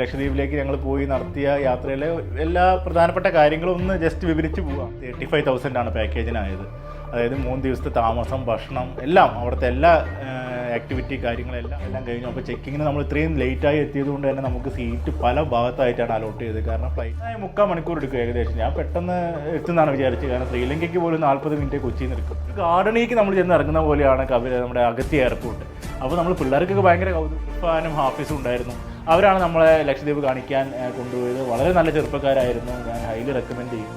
ലക്ഷദ്വീപിലേക്ക് ഞങ്ങൾ പോയി നടത്തിയ യാത്രയിലെ എല്ലാ പ്രധാനപ്പെട്ട കാര്യങ്ങളും ഒന്ന് ജസ്റ്റ് വിവരിച്ച് പോവാം. 35,000 ആണ് പാക്കേജിനായത്. അതായത് 3 ദിവസത്തെ താമസം, ഭക്ഷണം, എല്ലാം അവിടുത്തെ എല്ലാ ആക്ടിവിറ്റി കാര്യങ്ങളെല്ലാം കഴിഞ്ഞു. അപ്പോൾ ചെക്കിങ്ങിന് നമ്മൾ ഇത്രയും ലേറ്റായി എത്തിയത് കൊണ്ട് തന്നെ നമുക്ക് സീറ്റ് പല ഭാഗത്തായിട്ടാണ് അലോട്ട് ചെയ്തത്. കാരണം ഫ്ലൈറ്റ് 3/4 മണിക്കൂർ എടുക്കും ഏകദേശം. ഞാൻ പെട്ടെന്ന് എത്തുന്നതാണ് വിചാരിച്ചത്. കാരണം ശ്രീലങ്കയ്ക്ക് പോലും 40 മിനിറ്റ് കൊച്ചിയിൽ നിന്ന് എടുക്കും. ഗാർഡനിലേക്ക് നമ്മൾ ചെന്ന് ഇറങ്ങുന്ന പോലെയാണ് നമ്മുടെ അഗത്തി എയർപോർട്ട്. അപ്പോൾ നമ്മൾ പിള്ളേർക്കൊക്കെ ഭയങ്കര കൗതുകം. ഹാഫീസും ഉണ്ടായിരുന്നു. അവരാണ് നമ്മളെ ലക്ഷദ്വീപ് കാണിക്കാൻ കൊണ്ടുപോയത്. വളരെ നല്ല ചെറുപ്പക്കാരായിരുന്നു. ഞാൻ ഹൈലി റെക്കമെൻഡ് ചെയ്യും.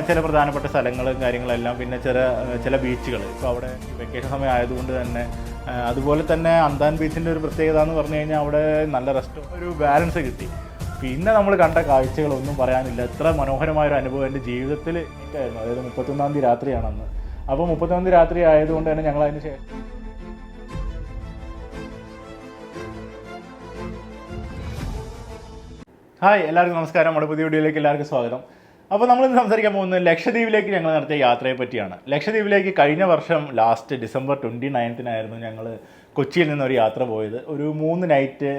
ചില പ്രധാനപ്പെട്ട സ്ഥലങ്ങളും കാര്യങ്ങളെല്ലാം, പിന്നെ ചില ബീച്ചുകൾ. ഇപ്പോൾ അവിടെ വെക്കേഷൻ സമയം ആയതുകൊണ്ട് തന്നെ, അതുപോലെ തന്നെ അന്താൻ ബീച്ചിൻ്റെ ഒരു പ്രത്യേകത എന്ന് പറഞ്ഞു കഴിഞ്ഞാൽ അവിടെ നല്ല ഒരു ബാലൻസ് കിട്ടി. പിന്നെ നമ്മൾ കണ്ട കാഴ്ചകളൊന്നും പറയാനില്ല. എത്ര മനോഹരമായൊരു അനുഭവം എൻ്റെ ജീവിതത്തിൽ എനിക്കായിരുന്നു. അതായത് 31-ാം തീയതി രാത്രിയാണെന്ന്. അപ്പോൾ 31-ാം തീയതി രാത്രി ആയതുകൊണ്ട് തന്നെ ഞങ്ങൾ അതിന് ശേഷം ഹായ്, എല്ലാവർക്കും നമസ്കാരം. നമ്മുടെ പുതിയ വീഡിയോയിലേക്ക് എല്ലാവർക്കും സ്വാഗതം. അപ്പോൾ നമ്മളിന്ന് സംസാരിക്കാൻ പോകുന്നത് ലക്ഷദ്വീപിലേക്ക് ഞങ്ങൾ നടത്തിയ യാത്രയെ പറ്റിയാണ്. ലക്ഷദ്വീപിലേക്ക് കഴിഞ്ഞ വർഷം ലാസ്റ്റ് ഡിസംബർ 29-നായിരുന്നു ഞങ്ങൾ കൊച്ചിയിൽ നിന്നൊരു യാത്ര പോയത്. ഒരു 3 നൈറ്റ്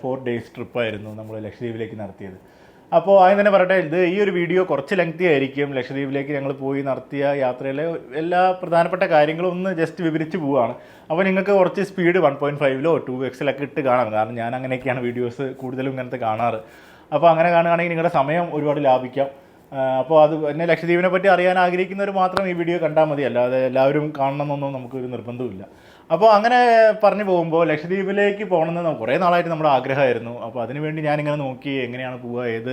4 ഡേയ്സ് ട്രിപ്പായിരുന്നു നമ്മൾ ലക്ഷദ്വീപിലേക്ക് നടത്തിയത്. അപ്പോൾ ആദ്യം തന്നെ പറയട്ടെ, ഈ ഒരു വീഡിയോ കുറച്ച് ലെങ്തി ആയിരിക്കും. ലക്ഷദ്വീപിലേക്ക് ഞങ്ങൾ പോയി നടത്തിയ യാത്രയിലെ എല്ലാ പ്രധാനപ്പെട്ട കാര്യങ്ങളും ഒന്ന് ജസ്റ്റ് വിവരിച്ച് പോവുകയാണ്. അപ്പോൾ നിങ്ങൾക്ക് കുറച്ച് സ്പീഡ് 1.5-ലോ 2x-ലൊക്കെ ഇട്ട് കാണാം. കാരണം ഞാൻ അങ്ങനെയൊക്കെയാണ് വീഡിയോസ് കൂടുതലും ഇങ്ങനത്തെ കാണാറ്. അപ്പോൾ അങ്ങനെ കാണുകയാണെങ്കിൽ നിങ്ങളുടെ സമയം ഒരുപാട് ലാഭിക്കാം. അപ്പോൾ അത് എന്നെ ലക്ഷദ്വീപിനെ പറ്റി അറിയാൻ ആഗ്രഹിക്കുന്നവർ മാത്രം ഈ വീഡിയോ കണ്ടാൽ മതി. അല്ലാതെ എല്ലാവരും കാണണമെന്നൊന്നും നമുക്കൊരു നിർബന്ധമില്ല. അപ്പോൾ അങ്ങനെ പറഞ്ഞു പോകുമ്പോൾ ലക്ഷദ്വീപിലേക്ക് പോകണമെന്ന് കുറേ നാളായിട്ട് നമ്മുടെ ആഗ്രഹമായിരുന്നു. അപ്പോൾ അതിനുവേണ്ടി ഞാനിങ്ങനെ നോക്കി എങ്ങനെയാണ് പോവുക, ഏത്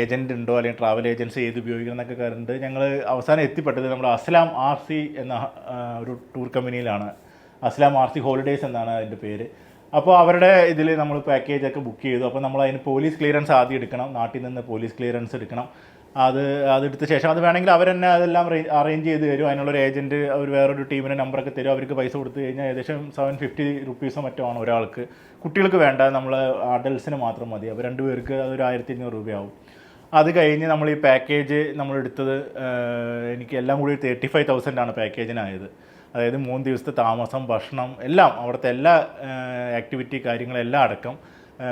ഏജൻറ്റ് ഉണ്ടോ അല്ലെങ്കിൽ ട്രാവൽ ഏജൻസി ഏത് ഉപയോഗിക്കണം എന്നൊക്കെ കണ്ട് ഞങ്ങൾ അവസാനം എത്തിപ്പെട്ടത് നമ്മുടെ അസ്ലാം RC എന്ന ഒരു ടൂർ കമ്പനിയിലാണ്. അസ്ലാം RC ഹോളിഡേയ്സ് എന്നാണ് അതിൻ്റെ പേര്. അപ്പോൾ അവരുടെ ഇതിൽ നമ്മൾ പാക്കേജൊക്കെ ബുക്ക് ചെയ്തു. അപ്പോൾ നമ്മൾ അതിന് പോലീസ് ക്ലിയറൻസ് ആദ്യം എടുക്കണം. നാട്ടിൽ നിന്ന് പോലീസ് ക്ലിയറൻസ് എടുക്കണം. അതെടുത്ത ശേഷം അത് വേണമെങ്കിൽ അവർ തന്നെ അതെല്ലാം അറേഞ്ച് ചെയ്ത് തരും. അതിനുള്ളൊരു ഏജൻറ്റ് അവർ വേറൊരു ടീമിൻ്റെ നമ്പറൊക്കെ തരും. അവർക്ക് പൈസ കൊടുത്തു കഴിഞ്ഞാൽ ഏകദേശം 750 റുപ്പീസോ മറ്റോ ആണ് ഒരാൾക്ക്. കുട്ടികൾക്ക് വേണ്ട, നമ്മൾ അഡൽട്ട്സിന് മാത്രം മതി. അപ്പോൾ 2 പേർക്ക് അതൊരു 1,500 രൂപയാവും. അത് കഴിഞ്ഞ് നമ്മൾ ഈ പാക്കേജ് നമ്മളെടുത്തത് എനിക്ക് എല്ലാം കൂടി 35,000 ആണ് പാക്കേജിനായത്. അതായത് 3 ദിവസത്തെ താമസം, ഭക്ഷണം, എല്ലാം അവിടുത്തെ എല്ലാ ആക്ടിവിറ്റി കാര്യങ്ങളെല്ലാം അടക്കം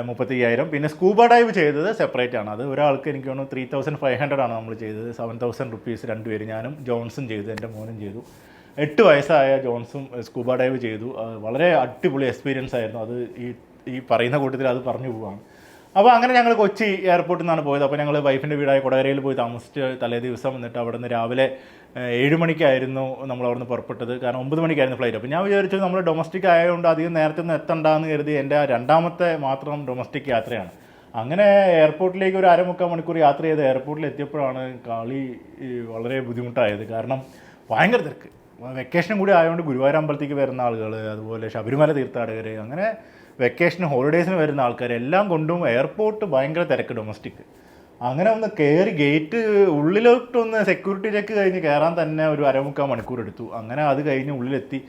35,000. പിന്നെ സ്കൂബ ഡൈവ് ചെയ്തത് സെപ്പറേറ്റ് ആണ്. അത് ഒരാൾക്ക് എനിക്ക് തോന്നുന്നു 3,500 ആണ് നമ്മൾ ചെയ്തത്. 7,000 റുപ്പീസ് 2 പേര്. ഞാനും ജോൺസും ചെയ്തു, എൻ്റെ മോനും ചെയ്തു. 8 വയസ്സായ ജോൺസും സ്കൂബ ഡൈവ് ചെയ്തു. വളരെ അടിപൊളി എക്സ്പീരിയൻസ് ആയിരുന്നു. അത് ഈ പറയുന്ന കൂട്ടത്തിൽ അത് പറഞ്ഞു പോവാണ്. അപ്പോൾ അങ്ങനെ ഞങ്ങൾ കൊച്ചി എയർപോർട്ടിൽ നിന്നാണ് പോയത്. അപ്പോൾ ഞങ്ങൾ വൈഫിൻ്റെ വീടായ കൊടകരയിൽ പോയി താമസിച്ച് തലേ ദിവസം എന്നിട്ട് അവിടെ നിന്ന് രാവിലെ 7 മണിക്കായിരുന്നു നമ്മൾ അവിടെ നിന്ന് പുറപ്പെട്ടത്. കാരണം 9 മണിക്കായിരുന്നു ഫ്ലൈറ്റ്. അപ്പോൾ ഞാൻ വിചാരിച്ചു നമ്മൾ ഡൊമസ്റ്റിക് ആയതുകൊണ്ട് അധികം നേരത്തെ ഒന്നും എത്തണ്ടെന്ന് കരുതി എൻ്റെ രണ്ടാമത്തെ മാത്രം ഡൊമസ്റ്റിക് യാത്രയാണ്. അങ്ങനെ എയർപോർട്ടിലേക്ക് ഒരു 1/4 മണിക്കൂർ യാത്ര ചെയ്ത് എയർപോർട്ടിൽ എത്തിയപ്പോഴാണ് വളരെ ബുദ്ധിമുട്ടായത്. കാരണം ഭയങ്കര തിരക്ക്. വെക്കേഷനും കൂടി ആയതുകൊണ്ട് ഗുരുവായൂർ അമ്പലത്തേക്ക് വരുന്ന ആളുകൾ, അതുപോലെ ശബരിമല തീർത്ഥാടകർ, അങ്ങനെ വെക്കേഷന് ഹോളിഡേയ്സിന് വരുന്ന ആൾക്കാർ എല്ലാം കൊണ്ടും എയർപോർട്ട് ഭയങ്കര തിരക്ക് ഡൊമസ്റ്റിക്. അങ്ങനെ ഒന്ന് കയറി ഗേറ്റ് ഉള്ളിലോട്ടൊന്ന് സെക്യൂരിറ്റി ചെക്ക് കഴിഞ്ഞ് കയറാൻ തന്നെ ഒരു 1/4 മണിക്കൂർ എടുത്തു. അങ്ങനെ അത് കഴിഞ്ഞ് ഉള്ളിലെത്തി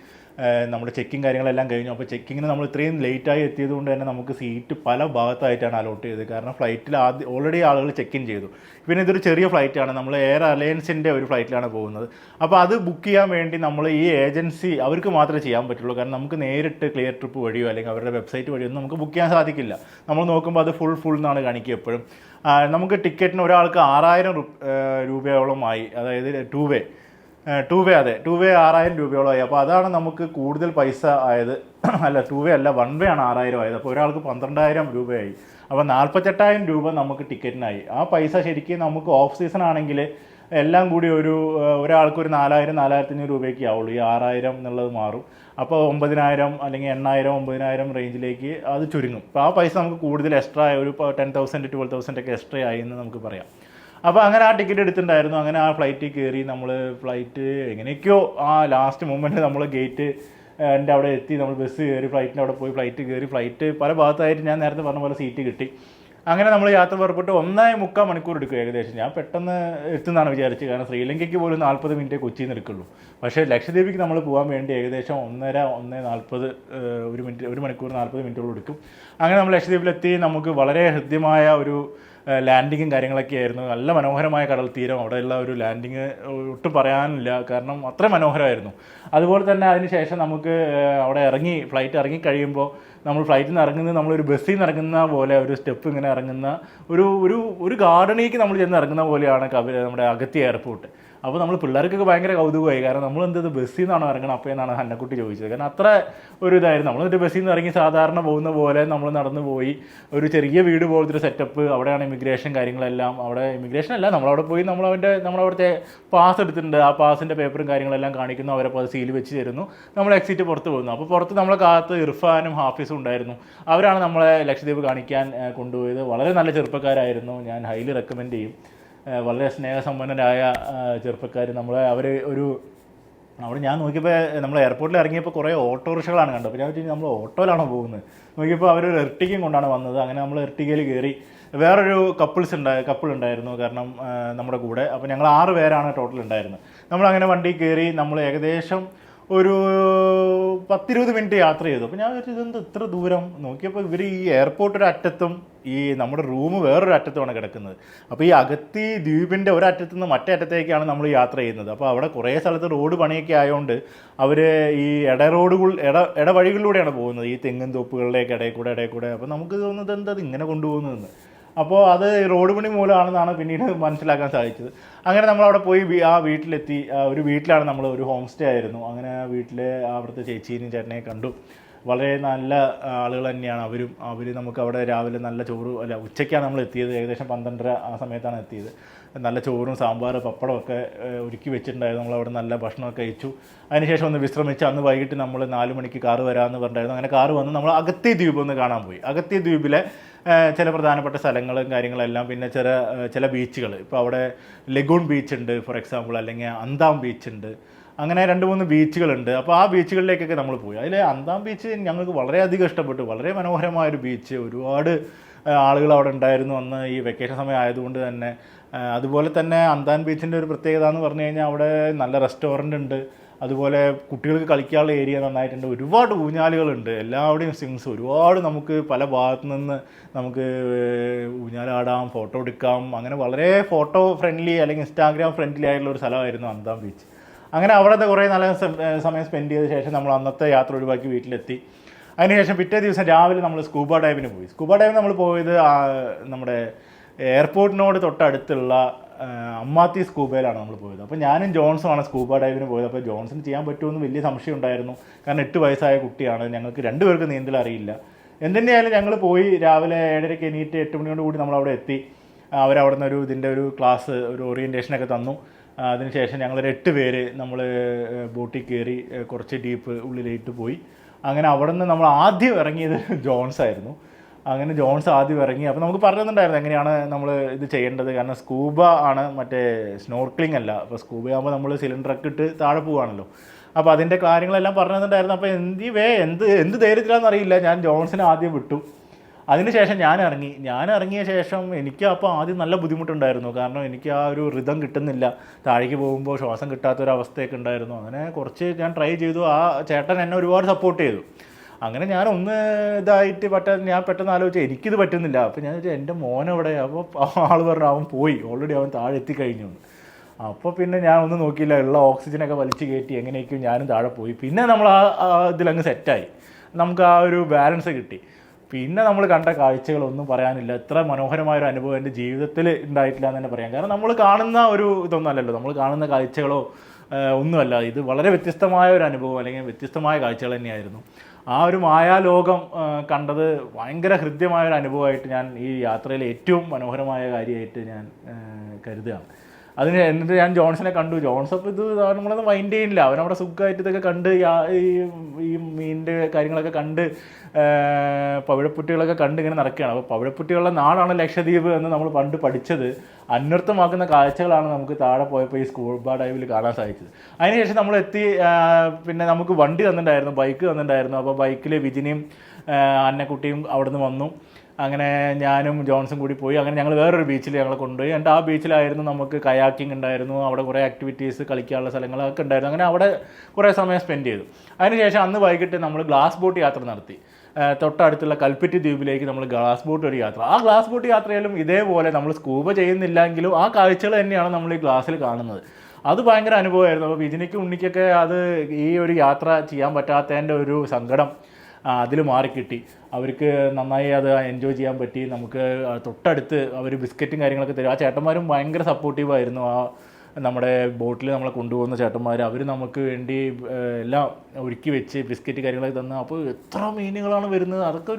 നമ്മുടെ ചെക്കിങ് കാര്യങ്ങളെല്ലാം കഴിഞ്ഞു. അപ്പോൾ ചെക്കിങ്ങിന് നമ്മൾ ഇത്രയും ലേറ്റായി എത്തിയത് കൊണ്ട് തന്നെ നമുക്ക് സീറ്റ് പല ഭാഗത്തായിട്ടാണ് അലോട്ട് ചെയ്തത്. കാരണം ഫ്ലൈറ്റിൽ ഓൾറെഡി ആളുകൾ ചെക്ക് ഇൻ ചെയ്തു. പിന്നെ ഇതൊരു ചെറിയ ഫ്ലൈറ്റാണ്. നമ്മൾ എയർ അലയൻസിൻ്റെ ഒരു ഫ്ലൈറ്റിലാണ് പോകുന്നത്. അപ്പോൾ അത് ബുക്ക് ചെയ്യാൻ വേണ്ടി നമ്മൾ ഈ ഏജൻസി അവർക്ക് മാത്രമേ ചെയ്യാൻ പറ്റുള്ളൂ. കാരണം നമുക്ക് നേരിട്ട് ക്ലിയർ ട്രിപ്പ് വഴിയോ അല്ലെങ്കിൽ അവരുടെ വെബ്സൈറ്റ് വഴിയോ ഒന്നും നമുക്ക് ബുക്ക് ചെയ്യാൻ സാധിക്കില്ല. നമ്മൾ നോക്കുമ്പോൾ അത് ഫുൾ എന്നാണ് കാണിക്കുക എപ്പോഴും. നമുക്ക് ടിക്കറ്റിന് ഒരാൾക്ക് 6,000 രൂപയോളമായി. അതായത് ടു വേ 6,000 രൂപയോളമായി. അപ്പോൾ അതാണ് നമുക്ക് കൂടുതൽ പൈസ ആയത്. അല്ല, 2 വേ അല്ല, 1 വേ ആണ് 6,000 ആയത്. അപ്പോൾ ഒരാൾക്ക് 12,000 രൂപയായി. അപ്പോൾ 48,000 രൂപ നമുക്ക് ടിക്കറ്റിനായി. ആ പൈസ ശരിക്കും നമുക്ക് ഓഫ് സീസൺ ആണെങ്കിൽ എല്ലാം കൂടി ഒരാൾക്ക് ഒരു 4,000-4,500 രൂപയ്ക്ക് ആവുള്ളൂ. ഈ 6,000 എന്നുള്ളത് മാറും. അപ്പോൾ 9,000 അല്ലെങ്കിൽ 8,000, 9,000 റേഞ്ചിലേക്ക് അത് ചുരുങ്ങും. അപ്പോൾ ആ പൈസ നമുക്ക് കൂടുതൽ എക്സ്ട്രാ ഒരു 10,000, 12,000 ഒക്കെ എക്സ്ട്രാ ആയി എന്ന് നമുക്ക് പറയാം. അപ്പോൾ അങ്ങനെ ആ ടിക്കറ്റ് എടുത്തിട്ടുണ്ടായിരുന്നു. അങ്ങനെ ആ ഫ്ലൈറ്റിൽ കയറി നമ്മൾ ഫ്ലൈറ്റ് എങ്ങനെയൊക്കെയോ ആ ലാസ്റ്റ് മൊമെൻറ്റ് നമ്മൾ ഗേറ്റ് എൻ്റെ അവിടെ എത്തി. നമ്മൾ ബസ് കയറി ഫ്ലൈറ്റിൻ്റെ അവിടെ പോയി ഫ്ലൈറ്റ് കയറി. ഫ്ലൈറ്റ് പല ഭാഗത്തായിട്ട് ഞാൻ നേരത്തെ പറഞ്ഞ പോലെ സീറ്റ് കിട്ടി. അങ്ങനെ നമ്മൾ യാത്ര പുറപ്പെട്ട് 1.25 മണിക്കൂർ എടുക്കും ഏകദേശം. ഞാൻ പെട്ടെന്ന് എത്തുന്നതാണ് വിചാരിച്ചത്. കാരണം ശ്രീലങ്കയ്ക്ക് പോലും 40 മിനിറ്റ് കൊച്ചിയിൽ നിന്ന് എടുക്കുള്ളൂ. പക്ഷേ ലക്ഷദ്വീപിക്ക് നമ്മൾ പോകാൻ വേണ്ടി ഏകദേശം 1:40 1 മണിക്കൂർ 40 മിനിറ്റോളം എടുക്കും. അങ്ങനെ നമ്മൾ ലക്ഷദ്വീപിലെത്തി. നമുക്ക് വളരെ ഹൃദ്യമായ ഒരു ലാൻഡിങ്ങും കാര്യങ്ങളൊക്കെ ആയിരുന്നു. നല്ല മനോഹരമായ കടൽ തീരം. അവിടെയുള്ള ഒരു ലാൻഡിങ് ഒട്ടും പറയാനില്ല. കാരണം അത്ര മനോഹരമായിരുന്നു. അതുപോലെ തന്നെ അതിന് ശേഷം നമുക്ക് അവിടെ ഫ്ലൈറ്റ് ഇറങ്ങി കഴിയുമ്പോൾ നമ്മൾ ഫ്ലൈറ്റിൽ നിന്ന് ഇറങ്ങുന്നത് നമ്മളൊരു ബസ്സിൽ നിന്ന് ഇറങ്ങുന്ന പോലെ ഒരു സ്റ്റെപ്പ് ഇങ്ങനെ ഇറങ്ങുന്ന ഒരു ഒരു ഒരു ഗാർഡനിലേക്ക് നമ്മൾ ചെന്ന് ഇറങ്ങുന്ന പോലെയാണ് നമ്മുടെ അഗത്തി എയർപോർട്ട്. അപ്പോൾ നമ്മൾ പിള്ളേർക്കൊക്കെ ഭയങ്കര കൗതുകമായി. കാരണം നമ്മൾ എന്തത് ബസ്സിൽ നിന്നാണോ ഇറങ്ങണം അപ്പോൾ എന്നാണ് ഹന്നക്കുട്ടി ചോദിച്ചത്. കാരണം അത്ര ഒരു ഇതായിരുന്നു. നമ്മൾ ബസ്സിൽ നിന്ന് ഇറങ്ങി സാധാരണ പോകുന്ന പോലെ നമ്മൾ നടന്നു പോയി. ഒരു ചെറിയ വീട് പോലത്തെ ഒരു സെറ്റപ്പ്. അവിടെയാണ് ഇമിഗ്രേഷൻ കാര്യങ്ങളെല്ലാം. അവിടെ ഇമിഗ്രേഷൻ അല്ല, നമ്മളവിടെ പോയി നമ്മളവിടുത്തെ പാസ് എടുത്തിട്ടുണ്ട്. ആ പാസിൻ്റെ പേപ്പറും കാര്യങ്ങളെല്ലാം കാണിക്കുന്നു. അവരപ്പോൾ അത് സീൽ വെച്ച് തരുന്നു. നമ്മൾ എക്സിറ്റ് പുറത്ത് പോകുന്നു. അപ്പോൾ പുറത്ത് നമ്മളെ കാലത്ത് ഇർഫാനും ഹാഫിസും ഉണ്ടായിരുന്നു. അവരാണ് നമ്മളെ ലക്ഷദ്വീപ് കാണിക്കാൻ കൊണ്ടുപോയത്. വളരെ നല്ല ചെറുപ്പക്കാരായിരുന്നു. ഞാൻ ഹൈലി റെക്കമെൻഡ് ചെയ്യും. വളരെ സ്നേഹസമ്പന്നരായ ചെറുപ്പക്കാർ. അവിടെ ഞാൻ നോക്കിയപ്പോൾ നമ്മൾ എയർപോർട്ടിൽ ഇറങ്ങിയപ്പോൾ കുറേ ഓട്ടോറിക്ഷകളാണ് കണ്ടത്. അപ്പോൾ ഞാൻ വെച്ചാൽ നമ്മൾ ഓട്ടോയിലാണോ പോകുന്നത് നോക്കിയപ്പോൾ അവരൊരു എർട്ടിക്കയും കൊണ്ടാണ് വന്നത്. അങ്ങനെ നമ്മൾ എർട്ടിക്കയിൽ കയറി. വേറൊരു കപ്പിൾ ഉണ്ടായിരുന്നു കാരണം നമ്മുടെ കൂടെ. അപ്പോൾ ഞങ്ങൾ 6 പേരാണ് ടോട്ടൽ ഉണ്ടായിരുന്നത്. നമ്മളങ്ങനെ വണ്ടി കയറി. നമ്മൾ ഏകദേശം ഒരു 10-20 മിനിറ്റ് യാത്ര ചെയ്തു. അപ്പോൾ ഞാൻ വിചാരിച്ചു ഇതെന്ത് ഇത്ര ദൂരം. നോക്കിയപ്പോൾ ഇവർ ഈ എയർപോർട്ട് ഒരു അറ്റത്തും ഈ നമ്മുടെ റൂം വേറൊരു അറ്റത്തുമാണ് കിടക്കുന്നത്. അപ്പോൾ ഈ അഗത്തി ദ്വീപിൻ്റെ ഒരറ്റത്തു നിന്ന് മറ്റേ അറ്റത്തേക്കാണ് നമ്മൾ യാത്ര ചെയ്യുന്നത്. അപ്പോൾ അവിടെ കുറേ സ്ഥലത്ത് റോഡ് പണിയൊക്കെ ആയതുകൊണ്ട് അവർ ഈ ഇടവഴികളിലൂടെയാണ് പോകുന്നത്, ഈ തെങ്ങും തോപ്പുകളിലേക്ക് ഇടയിൽ കൂടെ. അപ്പോൾ നമുക്ക് തോന്നുന്നത് എന്തത് ഇങ്ങനെ കൊണ്ടുപോകുന്നതെന്ന്. അപ്പോൾ അത് റോഡ് പണി മൂലമാണെന്നാണ് പിന്നീട് മനസ്സിലാക്കാൻ സാധിച്ചത്. അങ്ങനെ നമ്മളവിടെ പോയി ആ വീട്ടിലെത്തി. ഒരു വീട്ടിലാണ് നമ്മൾ, ഒരു ഹോം സ്റ്റേ ആയിരുന്നു. അങ്ങനെ വീട്ടിൽ അവിടുത്തെ ചേച്ചീനെയും ചേട്ടനെയും കണ്ടു. വളരെ നല്ല ആളുകൾ തന്നെയാണ് അവർ നമുക്ക് അവിടെ രാവിലെ നല്ല ഉച്ചയ്ക്കാണ് നമ്മൾ എത്തിയത്. ഏകദേശം 12:30 ആ സമയത്താണ് എത്തിയത്. നല്ല ചോറും സാമ്പാർ പപ്പടമൊക്കെ ഒരുക്കി വെച്ചിട്ടുണ്ടായിരുന്നു. നമ്മളവിടെ നല്ല ഭക്ഷണമൊക്കെ കഴിച്ചു. അതിനുശേഷം ഒന്ന് വിശ്രമിച്ച് അന്ന് വൈകിട്ട് നമ്മൾ 4 മണിക്ക് കാറ് വരാമെന്ന് പറഞ്ഞിട്ടായിരുന്നു. അങ്ങനെ കാറ് വന്ന് നമ്മൾ അഗത്തി ദ്വീപ് ഒന്ന് കാണാൻ പോയി. അഗത്തി ദ്വീപിലെ ചില പ്രധാനപ്പെട്ട സ്ഥലങ്ങളും കാര്യങ്ങളെല്ലാം, പിന്നെ ചില ബീച്ചുകൾ. ഇപ്പോൾ അവിടെ ലഗൂൺ ബീച്ചുണ്ട് ഫോർ എക്സാമ്പിൾ, അല്ലെങ്കിൽ അന്താം ബീച്ചുണ്ട്. അങ്ങനെ 2-3 ബീച്ചുകളുണ്ട്. അപ്പോൾ ആ ബീച്ചുകളിലേക്കൊക്കെ നമ്മൾ പോയി. അതിൽ അന്താം ബീച്ച് ഞങ്ങൾക്ക് വളരെയധികം ഇഷ്ടപ്പെട്ടു. വളരെ മനോഹരമായൊരു ബീച്ച്. ഒരുപാട് ആളുകൾ അവിടെ ഉണ്ടായിരുന്നു അന്ന് ഈ വെക്കേഷൻ സമയം ആയതുകൊണ്ട് തന്നെ. അതുപോലെ തന്നെ അന്താൻ ബീച്ചിൻ്റെ ഒരു പ്രത്യേകത എന്ന് പറഞ്ഞു കഴിഞ്ഞാൽ അവിടെ നല്ല റെസ്റ്റോറൻ്റ് ഉണ്ട്. അതുപോലെ കുട്ടികൾക്ക് കളിക്കാനുള്ള ഏരിയ നന്നായിട്ടുണ്ട്. ഒരുപാട് ഊഞ്ഞാലുകളുണ്ട്. എല്ലാവിടെയും സ്വിങ്സ്. ഒരുപാട് നമുക്ക് പല ഭാഗത്തു നിന്ന് നമുക്ക് ഊഞ്ഞാലാടാം, ഫോട്ടോ എടുക്കാം. അങ്ങനെ വളരെ ഫോട്ടോ ഫ്രണ്ട്ലി അല്ലെങ്കിൽ ഇൻസ്റ്റാഗ്രാം ഫ്രണ്ട്ലി ആയിട്ടുള്ള ഒരു സ്ഥലമായിരുന്നു അന്താം ബീച്ച്. അങ്ങനെ അവിടുത്തെ കുറേ നല്ല സമയം സ്പെൻഡ് ചെയ്ത ശേഷം നമ്മൾ അന്നത്തെ യാത്ര ഒഴിവാക്കി വീട്ടിലെത്തി. അതിനുശേഷം പിറ്റേ ദിവസം രാവിലെ നമ്മൾ സ്കൂബ ഡൈവിന് പോയി. സ്കൂബ ഡൈവിന് നമ്മൾ പോയത് നമ്മുടെ എയർപോർട്ടിനോട് തൊട്ടടുത്തുള്ള അമ്മാത്തി സ്കൂബയിലാണ് നമ്മൾ പോയത്. അപ്പോൾ ഞാനും ജോൺസുമാണ് സ്കൂബ ഡൈവിന് പോയത്. അപ്പോൾ ജോൺസിന് ചെയ്യാൻ പറ്റുമെന്ന് വലിയ സംശയം ഉണ്ടായിരുന്നു. കാരണം 8 വയസ്സായ കുട്ടിയാണ്. ഞങ്ങൾക്ക് 2 പേർക്ക് നീന്തൽ അറിയില്ല. എന്തുതന്നെയായാലും ഞങ്ങൾ പോയി. രാവിലെ 7:30 എണീറ്റ് 8 മണിയോട് കൂടി നമ്മളവിടെ എത്തി. അവരവിടെ നിന്ന് ഇതിൻ്റെ ഒരു ക്ലാസ്, ഒരു ഓറിയൻറ്റേഷനൊക്കെ തന്നു. അതിനുശേഷം ഞങ്ങളൊരു 8 പേര് നമ്മൾ ബോട്ടിൽ കയറി കുറച്ച് ഡീപ്പ് ഉള്ളിലേക്ക് പോയി. അങ്ങനെ അവിടെ നിന്ന് നമ്മൾ ആദ്യം ഇറങ്ങിയത് ജോൺസ് ആയിരുന്നു. അങ്ങനെ ജോൺസ് ആദ്യം ഇറങ്ങി. അപ്പോൾ നമുക്ക് പറഞ്ഞു തന്നിട്ടുണ്ടായിരുന്നു എങ്ങനെയാണ് നമ്മൾ ഇത് ചെയ്യേണ്ടത്. കാരണം സ്കൂബ ആണ്, മറ്റേ സ്നോർക്ലിംഗ് അല്ല. അപ്പോൾ സ്കൂബ ആകുമ്പോൾ നമ്മൾ സിലിണ്ടറൊക്കെ ഇട്ട് താഴെ പോവുകയാണല്ലോ. അപ്പോൾ അതിൻ്റെ കാര്യങ്ങളെല്ലാം പറഞ്ഞു തന്നിട്ടുണ്ടായിരുന്നു. അപ്പോൾ എന്ത് ധൈര്യത്തിലാണെന്ന് അറിയില്ല, ഞാൻ ജോൺസിനെ ആദ്യം വിട്ടു. അതിനുശേഷം ഞാൻ ഇറങ്ങിയ ശേഷം എനിക്ക് അപ്പോൾ ആദ്യം നല്ല ബുദ്ധിമുട്ടുണ്ടായിരുന്നു. കാരണം എനിക്ക് ആ ഒരു റിതം കിട്ടുന്നില്ല. താഴേക്ക് പോകുമ്പോൾ ശ്വാസം കിട്ടാത്തൊരവസ്ഥയൊക്കെ ഉണ്ടായിരുന്നു. അങ്ങനെ കുറച്ച് ഞാൻ ട്രൈ ചെയ്തു. ആ ചേട്ടൻ എന്നെ ഒരുപാട് സപ്പോർട്ട് ചെയ്തു. അങ്ങനെ ഞാൻ ഞാൻ പെട്ടെന്ന് ആലോചിച്ചു എനിക്കിത് പറ്റുന്നില്ല. അപ്പോൾ ഞാൻ ചോദിച്ചാൽ എൻ്റെ മോനെവിടെ? അപ്പോൾ ആൾ പറഞ്ഞു അവൻ പോയി, ഓൾറെഡി അവൻ താഴെ എത്തിക്കഴിഞ്ഞു. അപ്പോൾ പിന്നെ ഞാൻ ഒന്നും നോക്കിയില്ല. ഉള്ള ഓക്സിജനൊക്കെ വലിച്ചു കയറ്റി എങ്ങനെയൊക്കെയും ഞാനും താഴെ പോയി. പിന്നെ നമ്മൾ ഇതിലങ്ങ് സെറ്റായി. നമുക്ക് ആ ഒരു ബാലൻസ് കിട്ടി. പിന്നെ നമ്മൾ കണ്ട കാഴ്ചകളൊന്നും പറയാനില്ല. എത്ര മനോഹരമായൊരു അനുഭവം എൻ്റെ ജീവിതത്തിൽ ഉണ്ടായിട്ടില്ല എന്ന് തന്നെ പറയാം. കാരണം നമ്മൾ കാണുന്ന ഒരു ഇതൊന്നും അല്ലല്ലോ, നമ്മൾ കാണുന്ന കാഴ്ചകളോ ഒന്നുമല്ല. ഇത് വളരെ വ്യത്യസ്തമായ ഒരു അനുഭവം, അല്ലെങ്കിൽ വ്യത്യസ്തമായ കാഴ്ചകൾ തന്നെയായിരുന്നു. ആ ഒരു മായാലോകം കണ്ടത് ഭയങ്കര ഹൃദ്യമായൊരു അനുഭവമായിട്ട് ഞാൻ ഈ യാത്രയിലെ ഏറ്റവും മനോഹരമായ കാര്യമായിട്ട് ഞാൻ കരുതുകയാണ്. എന്നിട്ട് ഞാൻ ജോൺസിനെ കണ്ടു. ജോൺസ് അപ്പോൾ ഇത് നമ്മളൊന്നും മൈൻഡ് ചെയ്യുന്നില്ല. അവനവിടെ സുഖമായിട്ട് ഇതൊക്കെ കണ്ട് ഈ മീനിൻ്റെ കാര്യങ്ങളൊക്കെ കണ്ട് പവിഴപ്പുറ്റികളൊക്കെ കണ്ട് ഇങ്ങനെ നടക്കുകയാണ്. അപ്പോൾ പവിഴപ്പുറ്റികളുടെ നാടാണ് ലക്ഷദ്വീപ് എന്ന് നമ്മൾ പണ്ട് പഠിച്ചത്. അന്വർത്ഥമാക്കുന്ന കാഴ്ചകളാണ് നമുക്ക് താഴെ പോയപ്പോൾ ഈ സ്കൂബ ഡൈവിൽ കാണാൻ സാധിച്ചത്. അതിനുശേഷം നമ്മൾ എത്തി. പിന്നെ നമുക്ക് വണ്ടി തന്നിട്ടുണ്ടായിരുന്നു, ബൈക്ക് തന്നിട്ടുണ്ടായിരുന്നു. അപ്പോൾ ബൈക്കിൽ വിജിനിയും അന്നക്കുട്ടിയും അവിടെ നിന്ന് വന്നു. അങ്ങനെ ഞാനും ജോൺസും കൂടി പോയി. അങ്ങനെ ഞങ്ങൾ വേറൊരു ബീച്ചിൽ ഞങ്ങളെ കൊണ്ടുപോയി. എന്നിട്ട് ആ ബീച്ചിലായിരുന്നു നമുക്ക് കയാക്കിംഗ് ഉണ്ടായിരുന്നു. അവിടെ കുറേ ആക്ടിവിറ്റീസ്, കളിക്കാനുള്ള സ്ഥലങ്ങളൊക്കെ ഉണ്ടായിരുന്നു. അങ്ങനെ അവിടെ കുറേ സമയം സ്പെൻഡ് ചെയ്തു. അതിനുശേഷം അന്ന് വൈകിട്ട് നമ്മൾ ഗ്ലാസ് ബോട്ട് യാത്ര നടത്തി. തൊട്ടടുത്തുള്ള കൽപ്പറ്റി ദ്വീപിലേക്ക് നമ്മൾ ഗ്ലാസ് ബോട്ട് ഒരു യാത്ര. ആ ഗ്ലാസ് ബോട്ട് യാത്രയിലും ഇതേപോലെ നമ്മൾ സ്കൂബ ചെയ്യുന്നില്ലെങ്കിലും ആ കാഴ്ചകൾ തന്നെയാണ് നമ്മൾ ഈ ഗ്ലാസ്സിൽ കാണുന്നത്. അത് ഭയങ്കര അനുഭവമായിരുന്നു. അപ്പോൾ വിജിനിക്കും ഉണ്ണിക്കൊക്കെ ഈ ഒരു യാത്ര ചെയ്യാൻ പറ്റാത്തതിൻ്റെ ഒരു സങ്കടം അതിൽ മാറിക്കിട്ടി. അവർക്ക് നന്നായി അത് എൻജോയ് ചെയ്യാൻ പറ്റി. നമുക്ക് തൊട്ടടുത്ത് അവർ ബിസ്ക്കറ്റും കാര്യങ്ങളൊക്കെ തരും. ആ ചേട്ടന്മാരും ഭയങ്കര സപ്പോർട്ടീവായിരുന്നു. നമ്മുടെ ബോട്ടിൽ നമ്മളെ കൊണ്ടുപോകുന്ന ചേട്ടന്മാർ അവർ നമുക്ക് വേണ്ടി എല്ലാം ഒരുക്കി വെച്ച് ബിസ്ക്കറ്റ് കാര്യങ്ങളൊക്കെ തന്നു. അപ്പോൾ എത്ര മീനുകളാണ് വരുന്നത്, അതൊക്കെ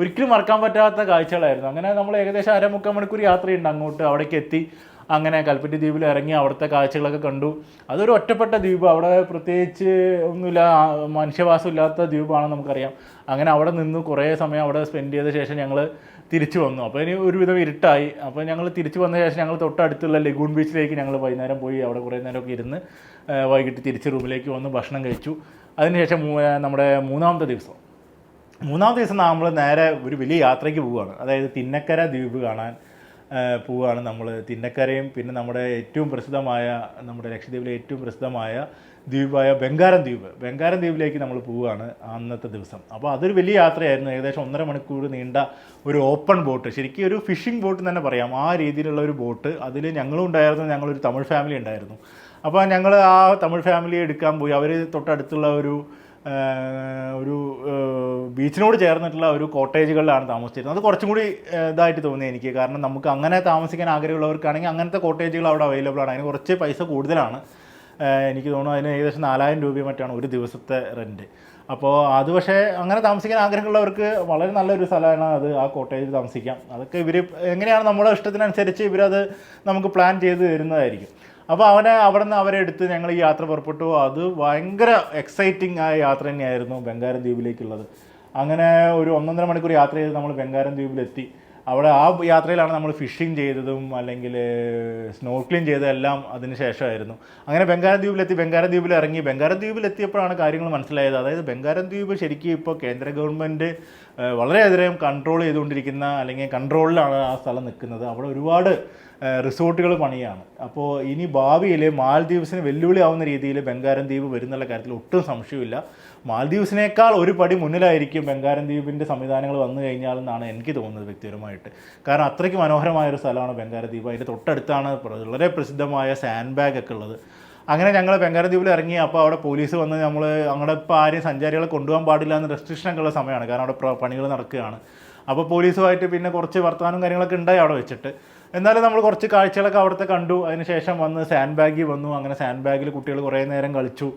ഒരിക്കലും മറക്കാൻ പറ്റാത്ത കാഴ്ചകളായിരുന്നു. അങ്ങനെ നമ്മൾ ഏകദേശം 3/4 മണിക്കൂർ യാത്രയുണ്ട് അങ്ങോട്ട്. അവിടേക്ക് എത്തി. അങ്ങനെ കൽപ്പറ്റ ദ്വീപിൽ ഇറങ്ങി അവിടുത്തെ കാഴ്ചകളൊക്കെ കണ്ടു. അതൊരു ഒറ്റപ്പെട്ട ദ്വീപ്, അവിടെ പ്രത്യേകിച്ച് ഒന്നുമില്ല, മനുഷ്യവാസം ഇല്ലാത്ത ദ്വീപാണെന്ന് നമുക്കറിയാം. അങ്ങനെ അവിടെ നിന്ന് കുറേ സമയം അവിടെ സ്പെൻഡ് ചെയ്ത ശേഷം ഞങ്ങൾ തിരിച്ചു വന്നു. അപ്പോൾ ഇനി ഒരുവിധം ഇരുട്ടായി. അപ്പോൾ ഞങ്ങൾ തിരിച്ചു വന്ന ശേഷം ഞങ്ങൾ തൊട്ടടുത്തുള്ള ലഗൂൺ ബീച്ചിലേക്ക് ഞങ്ങൾ വൈകുന്നേരം പോയി. അവിടെ കുറേ നേരമൊക്കെ ഇരുന്ന് വൈകിട്ട് തിരിച്ച് റൂമിലേക്ക് വന്ന് ഭക്ഷണം കഴിച്ചു. അതിനുശേഷം നമ്മുടെ മൂന്നാമത്തെ ദിവസം നമ്മൾ നേരെ ഒരു വലിയ യാത്രയ്ക്ക് പോവുകയാണ്. അതായത് തിന്നക്കര ദ്വീപ് കാണാൻ പോവുകയാണ് നമ്മൾ. തിന്നക്കരയും പിന്നെ നമ്മുടെ ഏറ്റവും പ്രസിദ്ധമായ, നമ്മുടെ ലക്ഷദ്വീപിലെ ഏറ്റവും പ്രസിദ്ധമായ ദ്വീപായ ബംഗാരം ദ്വീപിലേക്ക് നമ്മൾ പോവുകയാണ് അന്നത്തെ ദിവസം. അപ്പോൾ അതൊരു വലിയ യാത്രയായിരുന്നു. ഏകദേശം 1.5 മണിക്കൂർ നീണ്ട ഒരു ഓപ്പൺ ബോട്ട്, ശരിക്കും ഒരു ഫിഷിംഗ് ബോട്ട് തന്നെ പറയാം, ആ രീതിയിലുള്ള ഒരു ബോട്ട്. അതിൽ ഞങ്ങളും ഉണ്ടായിരുന്നു, ഞങ്ങളൊരു തമിഴ് ഫാമിലി ഉണ്ടായിരുന്നു. അപ്പോൾ ഞങ്ങൾ ആ തമിഴ് ഫാമിലി എടുക്കാൻ പോയി. അവർ തൊട്ടടുത്തുള്ള ഒരു ബീച്ചിനോട് ചേർന്നിട്ടുള്ള ഒരു കോട്ടേജുകളിലാണ് താമസിച്ചിരുന്നത്. അത് കുറച്ചും കൂടി ഇതായിട്ട് തോന്നി എനിക്ക്. കാരണം നമുക്ക് അങ്ങനെ താമസിക്കാൻ ആഗ്രഹമുള്ളവർക്കാണെങ്കിൽ അങ്ങനത്തെ കോട്ടേജുകൾ അവിടെ അവൈലബിൾ ആണ്. അതിന് കുറച്ച് പൈസ കൂടുതലാണ്. എനിക്ക് തോന്നുന്നു അതിന് ഏകദേശം 4000 രൂപ മറ്റാണ് ഒരു ദിവസത്തെ റെൻറ്റ്. അപ്പോൾ അത് പക്ഷേ അങ്ങനെ താമസിക്കാൻ ആഗ്രഹമുള്ളവർക്ക് വളരെ നല്ലൊരു സ്ഥലമാണ് അത്. ആ കോട്ടേജിൽ താമസിക്കാം. അതൊക്കെ ഇവർ എങ്ങനെയാണ് നമ്മുടെ ഇഷ്ടത്തിനനുസരിച്ച് ഇവരത് നമുക്ക് പ്ലാൻ ചെയ്ത് തരുന്നതായിരിക്കും. അപ്പോൾ അവിടെ നിന്ന് അവരെ എടുത്ത് ഞങ്ങൾ ഈ യാത്ര പുറപ്പെട്ടു. അത് ഭയങ്കര എക്സൈറ്റിംഗ് ആയ യാത്ര തന്നെയായിരുന്നു ബംഗാരം ദ്വീപിലേക്കുള്ളത്. അങ്ങനെ ഒരു 1.5 മണിക്കൂർ യാത്ര ചെയ്ത് നമ്മൾ ബംഗാരം ദ്വീപിലെത്തി. അവിടെ ആ യാത്രയിലാണ് നമ്മൾ ഫിഷിങ് ചെയ്തതും അല്ലെങ്കിൽ സ്നോർക്ലിങ് ചെയ്തതെല്ലാം അതിന് ശേഷമായിരുന്നു. അങ്ങനെ ബംഗാരം ദ്വീപിൽ ഇറങ്ങി. ബംഗാരം ദ്വീപിലെത്തിയപ്പോഴാണ് കാര്യങ്ങൾ മനസ്സിലായത്. അതായത് ബംഗാരം ദ്വീപ് ശരിക്കും ഇപ്പോൾ കേന്ദ്ര ഗവൺമെൻറ് വളരെയധികം കൺട്രോൾ ചെയ്തുകൊണ്ടിരിക്കുന്ന, അല്ലെങ്കിൽ കൺട്രോളിലാണ് ആ സ്ഥലം നിൽക്കുന്നത്. അവിടെ ഒരുപാട് റിസോർട്ടുകൾ പണിയാണ്. അപ്പോൾ ഇനി ഭാവിയിൽ മാൽദ്വീപ്സിന് വെല്ലുവിളിയാവുന്ന രീതിയിൽ ബംഗാരം ദ്വീപ് വരുന്നുള്ള കാര്യത്തിൽ ഒട്ടും സംശയമില്ല. മാൽദ്വീപ്സിനേക്കാൾ ഒരു പടി മുന്നിലായിരിക്കും ബംഗാരം ദ്വീപിൻ്റെ സംവിധാനങ്ങൾ വന്നു കഴിഞ്ഞാലെന്നാണ് എനിക്ക് തോന്നുന്നത് വ്യക്തിപരമായിട്ട്. കാരണം അത്രയ്ക്ക് മനോഹരമായൊരു സ്ഥലമാണ് ബംഗാരം ദ്വീപ്. അതിൻ്റെ തൊട്ടടുത്താണ് വളരെ പ്രസിദ്ധമായ സാൻഡ് ബാഗ് ഒക്കെ ഉള്ളത്. അങ്ങനെ ഞങ്ങൾ ബംഗാരം ദ്വീപിൽ ഇറങ്ങി. അപ്പോൾ അവിടെ പോലീസ് വന്ന് അവിടെ ഇപ്പോൾ ആരെയും സഞ്ചാരികളെ കൊണ്ടുപോകാൻ പാടില്ല എന്ന് റെസ്ട്രിക്ഷനൊക്കെ ഉള്ള സമയമാണ്. കാരണം അവിടെ പണികൾ നടക്കുകയാണ്. അപ്പോൾ പോലീസുമായിട്ട് പിന്നെ കുറച്ച് വർത്തമാനം കാര്യങ്ങളൊക്കെ ഉണ്ടായി അവിടെ വെച്ചിട്ട്. എന്നാലും നമ്മൾ കുറച്ച് കാഴ്ചകളൊക്കെ അവിടുത്തെ കണ്ടു. അതിനുശേഷം വന്ന് സാൻഡ് ബാഗിൽ വന്നു. അങ്ങനെ സാൻഡ് ബാഗിൽ കുട്ടികൾ കുറേ നേരം കളിച്ചു.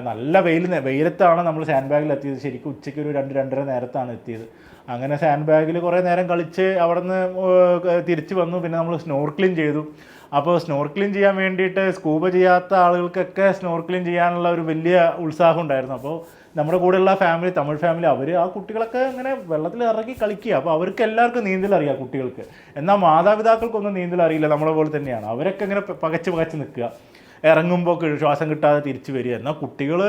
നല്ല വെയിലത്താണ് നമ്മൾ സാൻഡ് ബാഗിൽ എത്തിയത്. ശരിക്കും ഉച്ചയ്ക്ക് ഒരു 2-2:30 നേരത്താണ് എത്തിയത്. അങ്ങനെ സാൻഡ് ബാഗിൽ കുറേ നേരം കളിച്ച് അവിടെ നിന്ന് തിരിച്ച് വന്നു. പിന്നെ നമ്മൾ സ്നോർക്ലിങ് ചെയ്തു. അപ്പോൾ സ്നോർക്ലിങ് ചെയ്യാൻ വേണ്ടിയിട്ട് സ്കൂബ ചെയ്യാത്ത ആളുകൾക്കൊക്കെ സ്നോർക്ലിങ് ചെയ്യാനുള്ള ഒരു വലിയ ഉത്സാഹം ഉണ്ടായിരുന്നു. അപ്പോൾ നമ്മുടെ കൂടെയുള്ള ഫാമിലി, തമിഴ് ഫാമിലി, അവർ ആ കുട്ടികളൊക്കെ ഇങ്ങനെ വെള്ളത്തിൽ ഇറങ്ങി കളിക്കുക. അപ്പോൾ അവർക്ക് എല്ലാവർക്കും നീന്തൽ അറിയാം കുട്ടികൾക്ക്. എന്നാൽ മാതാപിതാക്കൾക്കൊന്നും നീന്തൽ അറിയില്ല, നമ്മളെ പോലെ തന്നെയാണ്. അവരൊക്കെ ഇങ്ങനെ പകച്ച് നിൽക്കുക, ഇറങ്ങുമ്പോൾ ശ്വാസം കിട്ടാതെ തിരിച്ചു വരിക. എന്നാൽ കുട്ടികൾ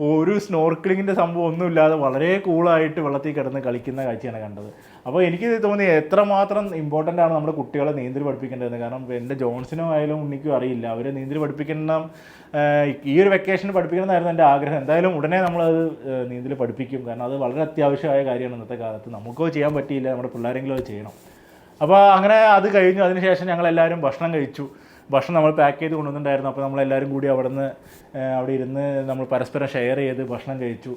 ഒരു സ്നോർക്ലിങ്ങിൻ്റെ സംഭവം ഒന്നുമില്ലാതെ വളരെ കൂളായിട്ട് വെള്ളത്തിൽ കിടന്ന് കളിക്കുന്ന കാഴ്ചയാണ് കണ്ടത്. അപ്പോൾ എനിക്ക് തോന്നി എത്രമാത്രം ഇമ്പോർട്ടൻ്റ് ആണ് നമ്മുടെ കുട്ടികളെ നീന്തൽ പഠിപ്പിക്കേണ്ടതെന്ന്. കാരണം എൻ്റെ ജോൺസിനോ ആയാലും ഉണ്ണിക്കും അറിയില്ല. അവരെ നീന്തൽ പഠിപ്പിക്കണം, ഈ ഒരു വെക്കേഷന് പഠിപ്പിക്കണമെന്നായിരുന്നു എൻ്റെ ആഗ്രഹം. എന്തായാലും ഉടനെ നമ്മളത് നീന്തൽ പഠിപ്പിക്കും. കാരണം അത് വളരെ അത്യാവശ്യമായ കാര്യമാണ് ഇന്നത്തെ കാലത്ത്. നമുക്കോ ചെയ്യാൻ പറ്റിയില്ല, നമ്മുടെ പിള്ളേരെങ്കിലും അത് ചെയ്യണം. അപ്പോൾ അങ്ങനെ അത് കഴിഞ്ഞു. അതിനുശേഷം ഞങ്ങളെല്ലാവരും ഭക്ഷണം കഴിച്ചു. ഭക്ഷണം നമ്മൾ പാക്ക് ചെയ്ത് കൊണ്ടുവന്നിട്ടുണ്ടായിരുന്നു. അപ്പോൾ നമ്മളെല്ലാവരും കൂടി അവിടെ ഇരുന്ന് നമ്മൾ പരസ്പരം ഷെയർ ചെയ്ത് ഭക്ഷണം കഴിച്ചു.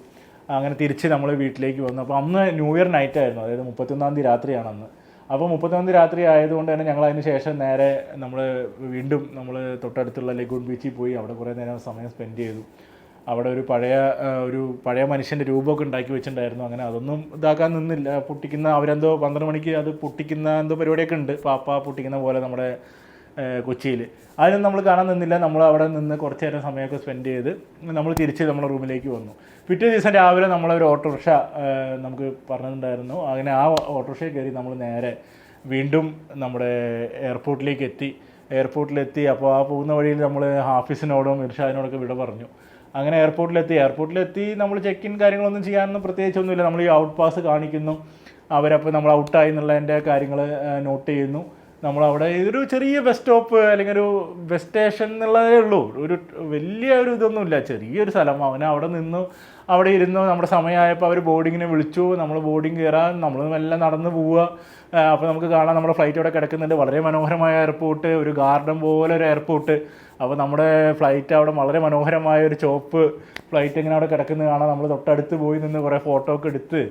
അങ്ങനെ തിരിച്ച് നമ്മൾ വീട്ടിലേക്ക് വന്നു. അപ്പോൾ അന്ന് ന്യൂ ഇയർ നൈറ്റ് ആയിരുന്നു, അതായത് 31-ാം തീയതി രാത്രിയാണ് അന്ന്. അപ്പോൾ 31-ാം തീയതി രാത്രി ആയതുകൊണ്ട് തന്നെ ഞങ്ങൾ അതിന് ശേഷം നേരെ വീണ്ടും തൊട്ടടുത്തുള്ള ലഗൂൺ ബീച്ചിൽ പോയി. അവിടെ കുറേ നേരം സമയം സ്പെൻഡ് ചെയ്തു. അവിടെ ഒരു പഴയ മനുഷ്യൻ്റെ രൂപമൊക്കെ ഉണ്ടാക്കി വെച്ചിട്ടുണ്ടായിരുന്നു. അങ്ങനെ അതൊന്നും ഇതാക്കാൻ നിന്നില്ല. അവരെന്തോ 12 മണിക്ക് അത് പൊട്ടിക്കുന്ന എന്തോ പരിപാടിയൊക്കെ ഉണ്ട്, പാപ്പ പൊട്ടിക്കുന്ന പോലെ നമ്മുടെ കൊച്ചിയിൽ. അതിനൊന്നും നമ്മൾ കാണാൻ നിന്നില്ല. നമ്മൾ അവിടെ നിന്ന് കുറച്ച് നേരം സമയമൊക്കെ സ്പെൻഡ് ചെയ്ത് നമ്മൾ തിരിച്ച് നമ്മുടെ റൂമിലേക്ക് വന്നു. പിറ്റേ ദിവസം രാവിലെ നമ്മളൊരു ഓട്ടോറിക്ഷ നമുക്ക് പറഞ്ഞിട്ടുണ്ടായിരുന്നു. അങ്ങനെ ആ ഓട്ടോറിക്ഷയിൽ കയറി നമ്മൾ നേരെ വീണ്ടും നമ്മുടെ എയർപോർട്ടിലെത്തി. അപ്പോൾ ആ പോകുന്ന വഴിയിൽ നമ്മൾ ഹാഫിസിനോടും ഇർഷാദിനോടൊക്കെ വിട പറഞ്ഞു. അങ്ങനെ എയർപോർട്ടിലെത്തി നമ്മൾ ചെക്ക് ഇൻ കാര്യങ്ങളൊന്നും ചെയ്യാനൊന്നും പ്രത്യേകിച്ചൊന്നുമില്ല. നമ്മൾ ഈ ഔട്ട് പാസ് കാണിക്കുന്നു, അവരപ്പോൾ നമ്മൾ ഔട്ടായി എന്നുള്ളതിൻ്റെ കാര്യങ്ങൾ നോട്ട് ചെയ്യുന്നു. നമ്മളവിടെ ഒരു ചെറിയ ബസ് സ്റ്റോപ്പ് അല്ലെങ്കിൽ ഒരു ബസ് സ്റ്റേഷൻ എന്നുള്ളതേ ഉള്ളൂ, ഒരു വലിയ ഒരു ഇതൊന്നുമില്ല, ചെറിയൊരു സ്ഥലം. അവനെ അവിടെ നിന്നു, അവിടെ ഇരുന്നു. നമ്മുടെ സമയമായപ്പോൾ അവർ ബോർഡിങ്ങിനെ വിളിച്ചു, നമ്മൾ ബോർഡിങ് കയറാൻ, നമ്മൾ മെല്ലെ നടന്ന് പോവുക. അപ്പോൾ നമുക്ക് കാണാം നമ്മുടെ ഫ്ലൈറ്റ് അവിടെ കിടക്കുന്നുണ്ട്. വളരെ മനോഹരമായ എയർപോർട്ട്, ഒരു ഗാർഡൻ പോലെ ഒരു എയർപോർട്ട്. അപ്പോൾ നമ്മുടെ ഫ്ലൈറ്റ് അവിടെ വളരെ മനോഹരമായ ഒരു ചോപ്പ് ഫ്ലൈറ്റ് ഇങ്ങനെ അവിടെ കിടക്കുന്നത് കാണാം. നമ്മൾ തൊട്ടടുത്ത് പോയി നിന്ന് കുറേ ഫോട്ടോ ഒക്കെ എടുത്ത്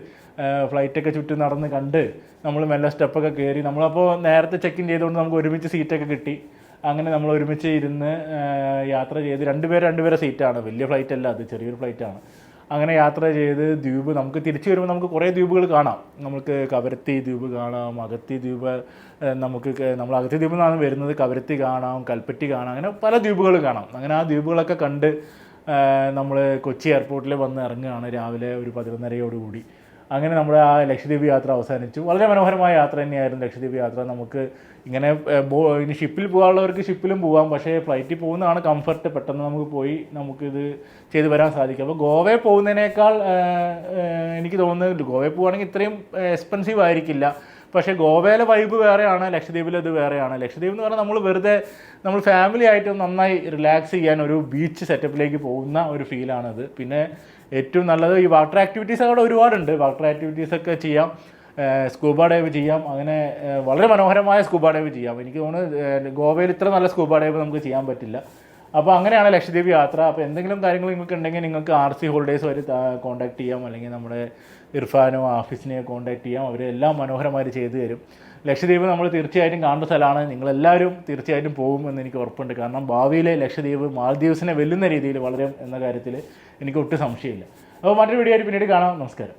ഫ്ലൈറ്റൊക്കെ ചുറ്റും നടന്ന് കണ്ട് നമ്മൾ മെല്ലെ സ്റ്റെപ്പൊക്കെ കയറി. നമ്മളപ്പോൾ നേരത്തെ ചെക്ക് ഇൻ ചെയ്തുകൊണ്ട് നമുക്ക് ഒരുമിച്ച് സീറ്റൊക്കെ കിട്ടി. അങ്ങനെ നമ്മൾ ഒരുമിച്ച് ഇരുന്ന് യാത്ര ചെയ്ത് രണ്ടുപേരെ സീറ്റാണ്, വലിയ ഫ്ലൈറ്റ് അല്ല, അത് ചെറിയൊരു ഫ്ലൈറ്റാണ്. അങ്ങനെ യാത്ര ചെയ്ത് ദ്വീപ്, നമുക്ക് തിരിച്ചു വരുമ്പോൾ നമുക്ക് കുറേ ദ്വീപുകൾ കാണാം. നമുക്ക് കവരത്തി ദ്വീപ് കാണാം, അഗത്തി ദ്വീപ്, നമ്മൾ അഗത്തി ദ്വീപിൽ നിന്നാണ് വരുന്നത്. കവരത്തി കാണാം, കൽപ്പറ്റി കാണാം, അങ്ങനെ പല ദ്വീപുകൾ കാണാം. അങ്ങനെ ആ ദ്വീപുകളൊക്കെ കണ്ട് നമ്മൾ കൊച്ചി എയർപോർട്ടിൽ വന്ന് ഇറങ്ങുകയാണ് രാവിലെ ഒരു 11:30 അങ്ങനെ നമ്മുടെ ആ ലക്ഷദ്വീപ് യാത്ര അവസാനിച്ചു. വളരെ മനോഹരമായ യാത്ര തന്നെയായിരുന്നു ലക്ഷദ്വീപ് യാത്ര. നമുക്ക് ഇങ്ങനെ ഇനി ഷിപ്പിൽ പോകാനുള്ളവർക്ക് ഷിപ്പിലും പോകാം, പക്ഷേ ഫ്ലൈറ്റിൽ പോകുന്നതാണ് കംഫർട്ട്. പെട്ടെന്ന് നമുക്ക് പോയി നമുക്കിത് ചെയ്ത് വരാൻ സാധിക്കും. അപ്പോൾ ഗോവയിൽ പോകുന്നതിനേക്കാൾ എനിക്ക് തോന്നുന്നത് ഗോവയിൽ പോകുകയാണെങ്കിൽ ഇത്രയും എക്സ്പെൻസീവ് ആയിരിക്കില്ല. പക്ഷേ ഗോവയിലെ വൈബ് വേറെയാണ്, ലക്ഷദ്വീപിൽ ഇത് വേറെയാണ്. ലക്ഷദ്വീപ് എന്ന് പറഞ്ഞാൽ നമ്മൾ വെറുതെ നമ്മൾ ഫാമിലി ആയിട്ട് നന്നായി റിലാക്സ് ചെയ്യാൻ ഒരു ബീച്ച് സെറ്റപ്പിലേക്ക് പോകുന്ന ഒരു ഫീലാണത്. പിന്നെ ഏറ്റവും നല്ലത് ഈ വാട്ടർ ആക്ടിവിറ്റീസ് അവിടെ ഒരുപാടുണ്ട്. വാട്ടർ ആക്ടിവിറ്റീസൊക്കെ ചെയ്യാം, സ്കൂബ ഡൈവ് ചെയ്യാം. അങ്ങനെ വളരെ മനോഹരമായ സ്കൂബ ഡൈവ് ചെയ്യാം. എനിക്ക് തോന്നുന്നു ഗോവയിൽ ഇത്ര നല്ല സ്കൂബ ഡൈവ് നമുക്ക് ചെയ്യാൻ പറ്റില്ല. അപ്പോൾ അങ്ങനെയാണ് ലക്ഷദ്വീപ് യാത്ര. അപ്പോൾ എന്തെങ്കിലും കാര്യങ്ങൾ നിങ്ങൾക്ക് ഉണ്ടെങ്കിൽ നിങ്ങൾക്ക് RC ഹോളിഡേയ്സ് വരെ കോൺടാക്ട് ചെയ്യാം, അല്ലെങ്കിൽ നമ്മുടെ ഇർഫാനോ ആഫീസിനെയോ കോൺടാക്ട് ചെയ്യാം. അവരെല്ലാം മനോഹരമായിട്ട് ചെയ്തു തരും. ലക്ഷദ്വീപ് നമ്മൾ തീർച്ചയായിട്ടും കാണേണ്ട സ്ഥലമാണ്. നിങ്ങളെല്ലാവരും തീർച്ചയായിട്ടും പോകുമെന്ന് എനിക്ക് ഉറപ്പുണ്ട്. കാരണം ഭാവിയിലെ ലക്ഷദ്വീപ് മാൽദീവ്സിനെ വെല്ലുന്ന രീതിയിൽ വളരും എന്ന കാര്യത്തിൽ എനിക്ക് ഒട്ടും സംശയമില്ല. അപ്പോൾ മറ്റൊരു വീഡിയോ ആയിട്ട് പിന്നീട് കാണാം. നമസ്കാരം.